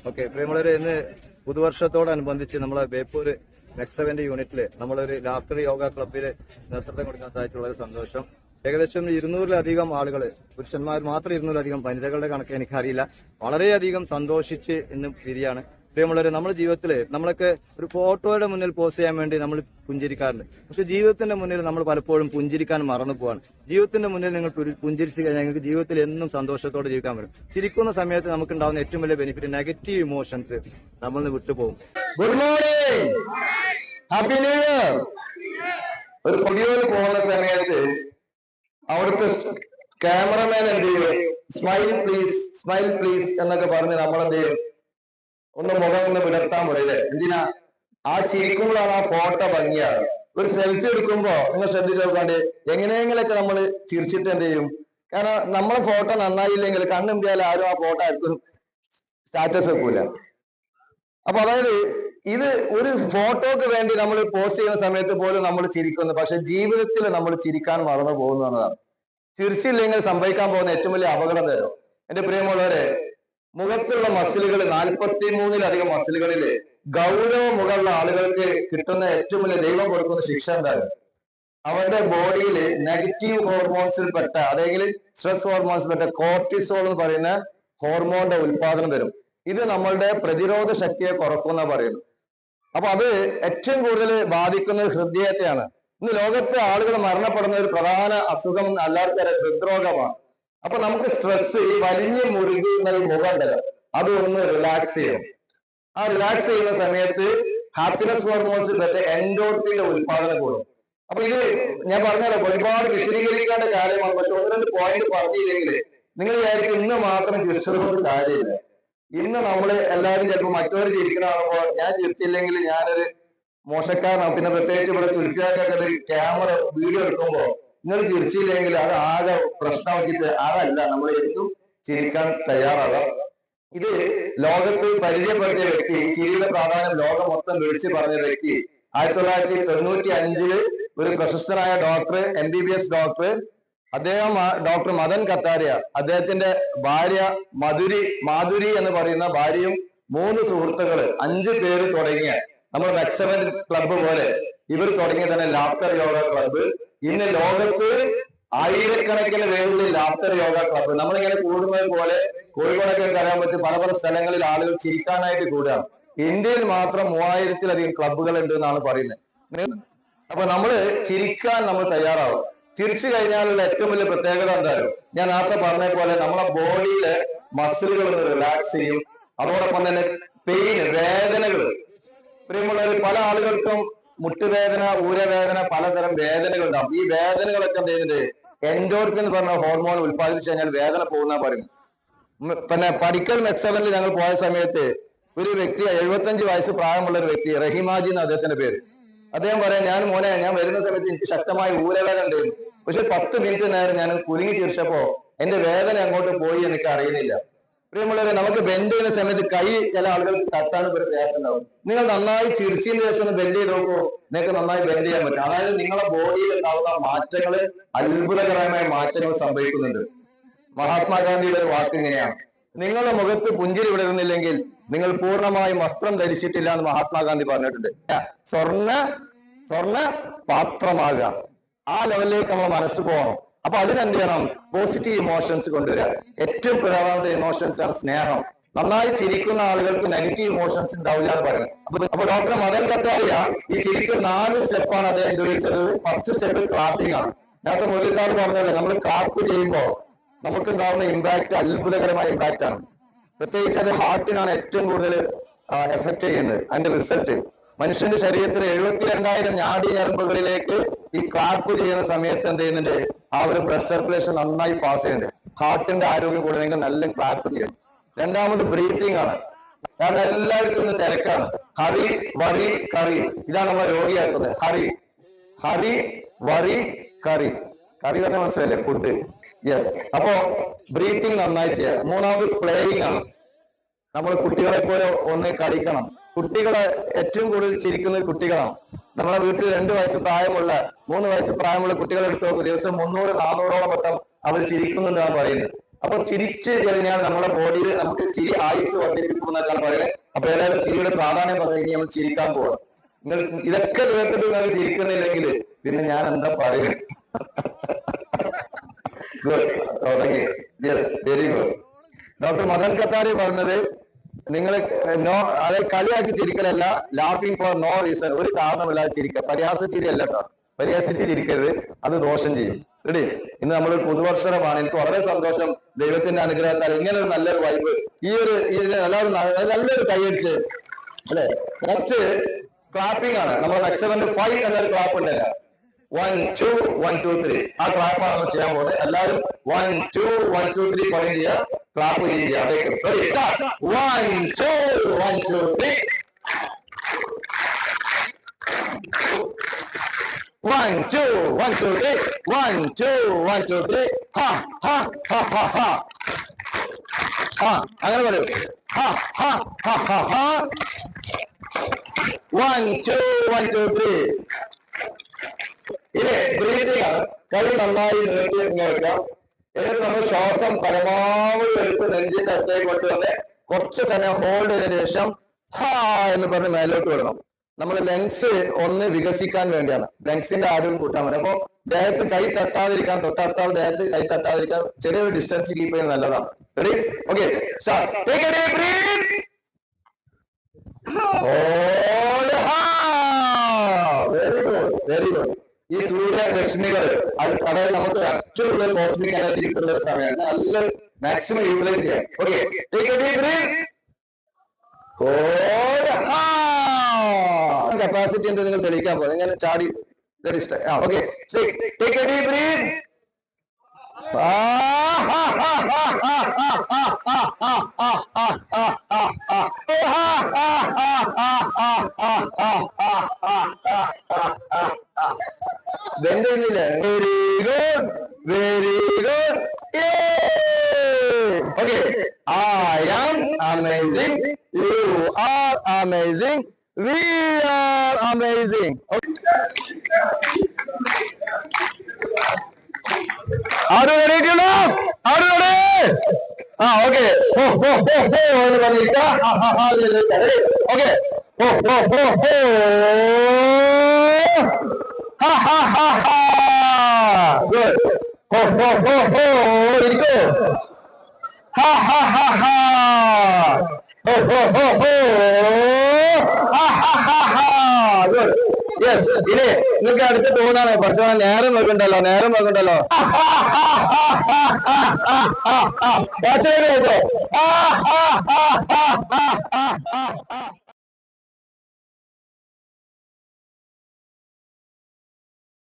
Okay, പ്രിയമുള്ളവരെ, ഇന്ന് പുതുവർഷത്തോടനുബന്ധിച്ച് നമ്മളെ ബേപ്പൂർ മെക്സവന്റെ യൂണിറ്റില് നമ്മളൊരു ലാഫ്റ്റർ യോഗ ക്ലബില് നേതൃത്വം കൊടുക്കാൻ സാധിച്ചുള്ള ഒരു സന്തോഷം. ഏകദേശം 200-ലധികം ആളുകൾ, പുരുഷന്മാർ മാത്രം 200-ലധികം, വനിതകളുടെ കണക്ക് എനിക്കറിയില്ല. വളരെയധികം സന്തോഷിച്ച് ഇന്ന് പിരിയാണ്. പ്രിയമുള്ളവരെ, നമ്മുടെ ജീവിതത്തിൽ നമ്മളൊക്കെ ഒരു ഫോട്ടോയുടെ മുന്നിൽ പോസ്റ്റ് ചെയ്യാൻ വേണ്ടി നമ്മൾ പുഞ്ചിരിക്കാറുണ്ട്. പക്ഷെ ജീവിതത്തിന്റെ മുന്നിൽ നമ്മൾ പലപ്പോഴും പുഞ്ചിരിക്കാൻ മറന്നു പോവാണ്. ജീവിതത്തിന്റെ മുന്നിൽ നിങ്ങൾ പുഞ്ചിരിച്ചു കഴിഞ്ഞാൽ നിങ്ങൾക്ക് ജീവിതത്തിൽ എന്നും സന്തോഷത്തോടെ ജീവിക്കാൻ പറ്റും. ചിരിക്കുന്ന സമയത്ത് നമുക്ക് ഉണ്ടാവുന്ന ഏറ്റവും വലിയ ബെനിഫിറ്റ് നെഗറ്റീവ് ഇമോഷൻസ് നമ്മളിന്ന് വിട്ടുപോകും. Good morning, happy new year. ഒരു പുതിയൊരു പോകുന്ന സമയത്ത് അവിടുത്തെ ക്യാമറമാൻ എന്ത് ചെയ്യും? സ്മൈൽ പ്ലീസ് എന്നൊക്കെ പറഞ്ഞ് നമ്മളെന്ത് ചെയ്യും? ഒന്ന് മുഖം ഒന്ന് വിടർത്താൻ പറയില്ലേ? എന്തിനാ? ആ ചിരിക്കുമ്പോഴാണ് ആ ഫോട്ടോ ഭംഗിയാണ്. ഒരു സെൽഫി എടുക്കുമ്പോ നിങ്ങൾ ശ്രദ്ധിച്ചു നോക്കാണ്ട് എങ്ങനെയെങ്കിലൊക്കെ നമ്മൾ ചിരിച്ചിട്ട് എന്ത് ചെയ്യും? കാരണം നമ്മളെ ഫോട്ടോ നന്നായില്ലെങ്കിൽ കണ്ണുമ്പിയാൽ ആരും ആ ഫോട്ടോ ആർക്കും സ്റ്റാറ്റസ് വെക്കൂല. അപ്പൊ അതായത് ഇത് ഒരു ഫോട്ടോക്ക് വേണ്ടി നമ്മൾ പോസ്റ്റ് ചെയ്യുന്ന സമയത്ത് പോലും നമ്മൾ ചിരിക്കുന്നു. പക്ഷെ ജീവിതത്തിൽ നമ്മൾ ചിരിക്കാൻ മറന്നു പോകുന്നു എന്നതാണ്. ചിരിച്ചില്ലെങ്കിൽ സംഭവിക്കാൻ പോകുന്ന ഏറ്റവും വലിയ അപകടം തരും. എന്റെ പ്രിയമുള്ളവരെ, മുഖത്തുള്ള മസിലുകൾ 43-ലധികം മസിലുകളില് ഗൗരവ മുഖമുള്ള ആളുകൾക്ക് കിട്ടുന്ന ഏറ്റവും വലിയ ദൈവം കൊടുക്കുന്ന ശിക്ഷ എന്തായാലും അവരുടെ ബോഡിയിൽ നെഗറ്റീവ് ഹോർമോൺസിൽ പെട്ട, അല്ലെങ്കിൽ സ്ട്രെസ് ഹോർമോൺസിൽ പെട്ട കോർട്ടിസോൾ എന്ന് പറയുന്ന ഹോർമോണിന്റെ ഉത്പാദനം വരും. ഇത് നമ്മളുടെ പ്രതിരോധ ശക്തിയെ കുറക്കുന്ന പറയുന്നു. അപ്പൊ അത് ഏറ്റവും കൂടുതൽ ബാധിക്കുന്നത് ഹൃദയത്തെയാണ്. ഇന്ന് ലോകത്തെ ആളുകൾ മരണപ്പെടുന്ന ഒരു പ്രധാന അസുഖം എല്ലാവർക്കും ഹൃദ്രോഗമാണ്. അപ്പൊ നമുക്ക് സ്ട്രെസ്, ഈ വലിഞ്ഞു മുറുകുന്ന ഈ മുഖം ഉണ്ടല്ലോ, അത് ഒന്ന് റിലാക്സ് ചെയ്യണം. ആ റിലാക്സ് ചെയ്യുന്ന സമയത്ത് ഹാപ്പിനെസ് ഹോർമോൺസിൽ പെട്ട എൻഡോർഫിന്റെ ഉത്പാദനം കൂടും. അപ്പൊ ഇത് ഞാൻ പറഞ്ഞല്ലോ, ഒരുപാട് വിശദീകരിക്കേണ്ട കാര്യമാണ്. പക്ഷെ ഒന്ന് രണ്ട് പോയിന്റ് പറഞ്ഞില്ലെങ്കിൽ നിങ്ങൾ വിചാരിക്കും ഇന്ന് മാത്രം ചിരിച്ചതുകൊണ്ട് കാര്യമില്ല. ഇന്ന് നമ്മള് എല്ലാവരും ചിലപ്പോൾ മറ്റവർ ചിരിക്കണമാകുമ്പോ ഞാൻ ചിരിച്ചില്ലെങ്കിൽ ഞാനൊരു മോശക്കാരനാണ്. പിന്നെ പ്രത്യേകിച്ച് ഇവിടെ ചുരുക്കാക്കൊക്കെ ക്യാമറ വീഡിയോ എടുക്കുമ്പോ നിങ്ങൾ ചിരിച്ചില്ലെങ്കിൽ അത് ആകെ പ്രശ്നം വെച്ചിട്ട് അതല്ല, നമ്മൾ ഏറ്റവും ചിരിക്കാൻ തയ്യാറാകാം. ഇത് ലോകത്ത് പരിചയപ്പെടുത്തിയ വ്യക്തി, ചിരിയുടെ പ്രാധാന്യം ലോകം മൊത്തം വിളിച്ചു പറഞ്ഞ വ്യക്തി 1995 ഒരു പ്രശസ്തനായ ഡോക്ടർ, MBBS ഡോക്ടർ, അദ്ദേഹം ഡോക്ടർ മദൻ കത്താരിയ, അദ്ദേഹത്തിന്റെ ഭാര്യ മാധുരി എന്ന് പറയുന്ന ഭാര്യയും 3 സുഹൃത്തുക്കള് 5 പേര് തുടങ്ങിയ നമ്മൾ മെക്സവൻ ക്ലബ്ബ് പോലെ ഇവർ തുടങ്ങിയ തന്നെ ലാഫ്റ്റർ യോഗ ക്ലബ്ബ് ഇന്ന് ലോകത്ത് ആയിരക്കണക്കിന് പേരിൽ ലാഫ്റ്റർ യോഗ ക്ലബ്ബ്. നമ്മളിങ്ങനെ കൂടുന്നത് പോലെ കോഴിക്കോടൊക്കെ കയറാൻ പറ്റും. പല പല സ്ഥലങ്ങളിൽ ആളുകൾ ചിരിക്കാനായിട്ട് കൂടുകയാണ്. ഇന്ത്യയിൽ മാത്രം 3000-ലധികം ക്ലബ്ബുകൾ ഉണ്ട് എന്നാണ് പറയുന്നത്. അപ്പൊ നമ്മള് ചിരിക്കാൻ നമ്മൾ തയ്യാറാവും. ചിരിച്ചു കഴിഞ്ഞാലുള്ള ഏറ്റവും വലിയ പ്രത്യേകത എന്തായാലും ഞാൻ നേരത്തെ പറഞ്ഞ പോലെ നമ്മളെ ബോഡിയിലെ മസിലുകൾ ഒന്ന് റിലാക്സ് ചെയ്യും. അതോടൊപ്പം തന്നെ പെയിൻ, വേദനകൾ, പ്രിയമുള്ളവർ, പല ആളുകൾക്കും മുട്ടുവേദന, ഊരവേദന, പലതരം വേദനകൾ ഉണ്ടാവും. ഈ വേദനകളൊക്കെ എന്ത് ചെയ്യുന്നുണ്ട്? എൻഡോർഫിൻ എന്ന് പറഞ്ഞ ഹോർമോൺ ഉത്പാദിപ്പിച്ചു കഴിഞ്ഞാൽ വേദന പോകുന്ന പറയും. പിന്നെ പടിക്കൽ മെക്സവനിൽ ഞങ്ങൾ പോയ സമയത്ത് ഒരു വ്യക്തി, 75 വയസ്സ് പ്രായമുള്ള ഒരു വ്യക്തി, റഹിമാജി എന്ന് അദ്ദേഹത്തിന്റെ പേര്, അദ്ദേഹം പറയാം, ഞാൻ വരുന്ന സമയത്ത് എനിക്ക് ശക്തമായ ഊരവേദന ഉണ്ടായിരുന്നു. പക്ഷെ 10 മിനിറ്റ് നേരം ഞാൻ കുലുങ്ങി ചിരിച്ചപ്പോ എന്റെ വേദന അങ്ങോട്ട് പോയി എനിക്ക് അറിയുന്നില്ല. പ്രിയമുള്ളവരെ, നമുക്ക് ബെൻഡ് ചെയ്യുന്ന സമയത്ത് കൈ ചില ആളുകൾക്ക് തട്ടാൻ ഒരു പ്രയാസം ഉണ്ടാവും. നിങ്ങൾ നന്നായി ചിരിച്ചതിന് ശേഷം ഒന്ന് ബെൻഡ് ചെയ്ത് നോക്കൂ, നിങ്ങൾക്ക് നന്നായി ബെൻഡ് ചെയ്യാൻ പറ്റും. അതായത് നിങ്ങളുടെ ബോഡിയിൽ ഉണ്ടാവുന്ന മാറ്റങ്ങള്, അത്ഭുതകരമായ മാറ്റങ്ങൾ സംഭവിക്കുന്നുണ്ട്. മഹാത്മാഗാന്ധിയുടെ ഒരു വാക്ക് ഇങ്ങനെയാണ്: നിങ്ങളുടെ മുഖത്ത് പുഞ്ചിരി വിടരുന്നില്ലെങ്കിൽ നിങ്ങൾ പൂർണ്ണമായും വസ്ത്രം ധരിച്ചിട്ടില്ല എന്ന് മഹാത്മാഗാന്ധി പറഞ്ഞിട്ടുണ്ട്. സ്വർണ്ണ പാത്രമാകുക, ആ ലെവലിലേക്ക് നമ്മൾ മനസ്സ് പോകണം. അപ്പൊ അതിനെന്ത് ചെയ്യണം? പോസിറ്റീവ് ഇമോഷൻസ് കൊണ്ടുവരിക. ഏറ്റവും പ്രധാനപ്പെട്ട ഇമോഷൻസ് ആണ് സ്നേഹം. നന്നായി ചിരിക്കുന്ന ആളുകൾക്ക് നെഗറ്റീവ് ഇമോഷൻസ് ഉണ്ടാവില്ല എന്ന് പറയുന്നത്. അപ്പൊ ഡോക്ടർ മദൻ കത്താരിയ ഈ ചിരിക്ക് 4 സ്റ്റെപ്പാണ് അദ്ദേഹം ഇൻട്രൊഡ്യൂസ് ചെയ്തത്. ഫസ്റ്റ് സ്റ്റെപ്പ് ക്ലാപ്പിംഗ് ആണ്. നേരത്തെ മുരളി സാർ പറഞ്ഞത് നമ്മൾ ക്ലാപ്പ് ചെയ്യുമ്പോൾ നമുക്ക് ഉണ്ടാവുന്ന ഇമ്പാക്ട് അത്ഭുതകരമായ ഇമ്പാക്റ്റ് ആണ്. പ്രത്യേകിച്ച് അത് ഹാർട്ടിനാണ് ഏറ്റവും കൂടുതൽ എഫക്ട് ചെയ്യുന്നത്. അതിന്റെ റിസൾട്ട് മനുഷ്യന്റെ ശരീരത്തിൽ 72,000 നാഡി ഞരമ്പുകളിലേക്ക് ഈ ക്ലാപ്പ് ചെയ്യുന്ന സമയത്ത് എന്ത് ചെയ്യുന്നുണ്ട്? ആ ഒരു ബ്ലഡ് സർക്കുലേഷൻ നന്നായി പാസ് ചെയ്യുന്നുണ്ട്. ഹാർട്ടിന്റെ ആരോഗ്യം കൂടണമെങ്കിൽ നല്ല ക്ലാപ്പ് ചെയ്യണം. രണ്ടാമത് ബ്രീത്തിങ് ആണ്. കാരണം എല്ലാവർക്കും ഇന്ന് തിരക്കാണ്. ഹറി, വറി, കറി, ഇതാണ് നമ്മളെ രോഗിയാക്കുന്നത്. ഹറി, വറി, കറി പറഞ്ഞ മനസ്സിലല്ലേ? ഫുഡ്. യെസ്. അപ്പോ ബ്രീത്തിങ് നന്നായി ചെയ്യാം. മൂന്നാമത് പ്ലേയിങ് ആണ്. നമ്മൾ കുട്ടികളെ പോലെ ഒന്ന് കളിക്കണം. കുട്ടികളെ ഏറ്റവും കൂടുതൽ ചിരിക്കുന്നത് കുട്ടികളാണ്. നമ്മളെ വീട്ടിൽ 2 വയസ്സ് പ്രായമുള്ള, 3 വയസ്സ് പ്രായമുള്ള കുട്ടികളെ എടുത്ത് നോക്കും, ദിവസം 300-400ഓളം വട്ടം അവർ ചിരിക്കുന്നുണ്ടാണ് പറയുന്നത്. അപ്പൊ ചിരിച്ചു കഴിഞ്ഞാൽ നമ്മുടെ ബോഡിയിൽ നമുക്ക് ചിരി ആയുസ് വർദ്ധിപ്പിക്കും എന്നൊക്കെയാണ് പറയുന്നത്. അപ്പൊ ഏതായാലും ചിരിയുടെ പ്രാധാന്യം പറഞ്ഞു കഴിഞ്ഞാൽ നമ്മൾ ചിരിക്കാൻ പോവാം. നിങ്ങൾ ഇതൊക്കെ കേട്ടിട്ട് നിങ്ങൾ ചിരിക്കുന്നില്ലെങ്കിൽ പിന്നെ ഞാൻ എന്താ പറയുക? Very good. ഡോക്ടർ മദൻ കത്താരി പറഞ്ഞത് നിങ്ങൾ അത് കളിയാക്കി ചിരിക്കലല്ല, ലാഫിംഗ് ഫോർ നോ റീസൺ, ഒരു കാരണമില്ലാതെ ചിരിക്കുക. പരിഹാസ ചിരിയല്ല കേട്ടോ, പരിഹാസിച്ച് ചിരിക്കരുത്, അത് ദോഷം ചെയ്യും. റെഡി? ഇന്ന് നമ്മളൊരു പുതുവർഷമാണ്. എനിക്ക് വളരെ സന്തോഷം, ദൈവത്തിന്റെ അനുഗ്രഹത്താൽ ഇങ്ങനെ ഒരു നല്ലൊരു വൈബ്. ഇതിന് എല്ലാവരും നല്ലൊരു കൈയടിച്ച് അല്ലെ. നെക്സ്റ്റ് ക്ലാപ്പിംഗ് ആണ്. നമ്മൾ എക്സലന്റ് 5 എന്നൊരു ക്ലാപ്പ് ഉണ്ടല്ലോ. 1 2 1 2 3 ആ ക്ലാപ്പാണ് നമ്മൾ ചെയ്യാൻ പോകുന്നത്. എല്ലാവരും 1 2 1 2 3 പറയും ചെയ്യുക, ക്ലാപ്പ് ചെയ്യുക. 1 2 1 2 3 1 2 1 2 3 1 2 1 2 3 ഹാ ഹാ ഹാ ഹാ ഹാ ഹാ അങ്ങനെ പറയൂ. ഹാ ഹാ ഹാ ഹാ ഹാ 1 2 1 2 3. ഇത് ബ്രീതിങ് ആണ്. കൈ നന്നായി നീട്ടി വെക്കാം. എന്നിട്ട് നമ്മൾ ശ്വാസം പരമാവധി എടുത്ത് നെഞ്ചിന്റെ അടുത്തേക്ക് കൊണ്ടുവന്ന് കുറച്ച് സമയം ഹോൾഡ് ചെയ്തതിനു ശേഷം ഹാ എന്ന് പറഞ്ഞ് മേലോട്ട് വിടണം. നമ്മുടെ ലങ്സ് ഒന്ന് വികസിക്കാൻ വേണ്ടിയാണ്, ലങ്സിന്റെ ആരോഗ്യം കൂട്ടാൻ വേണ്ടി. അപ്പൊ ദേഹത്ത് കൈ തട്ടാതിരിക്കാൻ, തൊട്ടടുത്താൽ ദേഹത്ത് കൈ തട്ടാതിരിക്കാൻ ചെറിയൊരു ഡിസ്റ്റൻസ് കീപ്പ് ചെയ്യുന്നത് നല്ലതാണ്. Ready? Okay, start. Take a deep breath. Hold. ഹാ. Very good, very good. ഈ സൂര്യരശ്മികൾ അതായത് നമുക്ക് ആക്ച്വലുള്ള കോസ്മിക് എനർജി കിട്ടുന്ന ഒരു സമയമാണ്. നല്ല മാക്സിമം യൂട്ടിലൈസ് ചെയ്യാം. Okay, take a deep breath. Capacity എന്ത് നിങ്ങൾ തെളിയിക്കാൻ പോകും, ഇങ്ങനെ ചാടി ഇഷ്ടം. Okay, take a deep breath. വെന്റില്ല. Very good, very good. Okay, I am amazing, you are amazing, we are amazing. Okay. Are you ready to know? Are you ready? Okay. Ho ho ho ho. Okay. Ho ho ho ho. Ha ha ha ha. Good. Ho ho ho ho. Go. Ha ha ha ha. Ho ho ho ho. Ha ha ha ha. Good. Yes. ഇനി നിങ്ങൾക്ക് അടുത്ത് തോന്നാണ്, പക്ഷെ നേരം വെക്കണ്ടല്ലോ, നേരം വെക്കണ്ടല്ലോ. കേട്ടോ